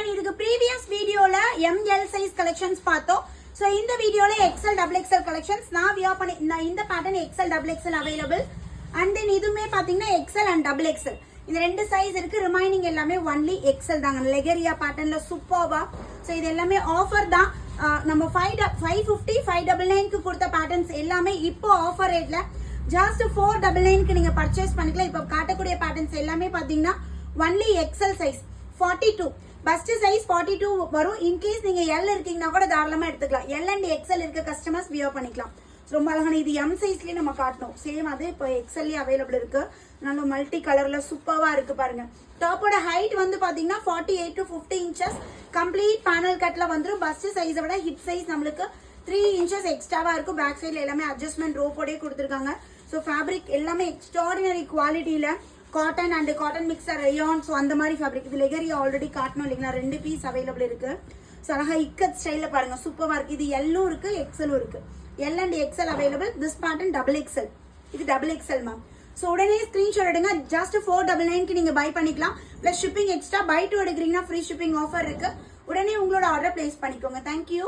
everyone, இதுக்கு previous videoல ML size collections பார்த்தோம். So இந்த வீடியோல XL double XL collections நான் வியர் பண்ணி இந்த pattern XL double XL available and then இதுமே பாத்தீங்கன்னா XL and double XL இந்த ரெண்டு சைஸ் இருக்கு. ரிமைனிங் எல்லாமே only XL தாங்க. லெகரியா பேட்டர்ன்ல சூப்பர்வா. சோ இது எல்லாமே ஆஃபர் தான். நம்ம 550 599 க்கு கொடுத்த பேட்டர்ன்ஸ் எல்லாமே இப்போ ஆஃபர் ரேட்ல ஜஸ்ட் 499 க்கு நீங்க பர்ச்சேஸ் பண்ணிக்கலாம். இப்போ காட்டக்கூடிய பேட்டர்ன்ஸ் எல்லாமே பாத்தீங்கன்னா only XL size 42 first size 42 வரும். இன்கேஸ் நீங்க L இருக்கீங்கன்னா கூட தாராளமா எடுத்துக்கலாம். L and XL இருக்க கஸ்டமர்ஸ் வியர் பண்ணிக்கலாம். ரொம்ப அழகான இது M சைஸ்லயே நம்ம காட்டணும். சேம் அது இப்போ XL அவைலபிள் இருக்கு. நல்ல மல்டி கலர்ல சூப்பர்வா இருக்கு பாருங்க. டாப்போட ஹைட் வந்து பாத்தீங்கன்னா 48 to 50 inches கம்ப்ளீட் பேனல் கட்ல வந்துரும். பஸ்ட் சைஸை விட ஹிப் சைஸ் நம்மளுக்கு 3 inches எக்ஸ்ட்ராவா இருக்கும். பேக் சைடுல எல்லாமே அட்ஜஸ்ட்மெண்ட் ரோப்போடே கொடுத்துருக்காங்க. ஸோ ஃபேப்ரிக் எல்லாமே எக்ஸ்ட்ராடினரி குவாலிட்டியில cotton and cotton mixture rayon. So அந்த மாதிரி ஃபேப்ரிக் இது லெகரி ஆல்ரெடி காட்டணும் இல்லைங்களா. 2 பீஸ் அவைலபிள் இருக்கு. ஸோ அழகா இக்கத் ஸ்டைல பாருங்க சூப்பரா இருக்கு. இது எல்லும் இருக்கு எக்ஸலும் இருக்கு. L and XL available. This pattern double XL. இது double XL மேம். ஸோ உடனே ஸ்கிரீன்ஷாட் எடுங்க. ஜஸ்ட் 499 க்கு நீங்க பை பண்ணிக்கலாம். பிளஸ் ஷிப்பிங் எக்ஸ்ட்ரா பை 2 எடுக்கிறீங்கன்னா ஃப்ரீ ஷிப்பிங் ஆஃபர் இருக்கு. உடனே உங்களோட ஆர்டர் பிளேஸ் பண்ணிக்கோங்க. தேங்க்யூ.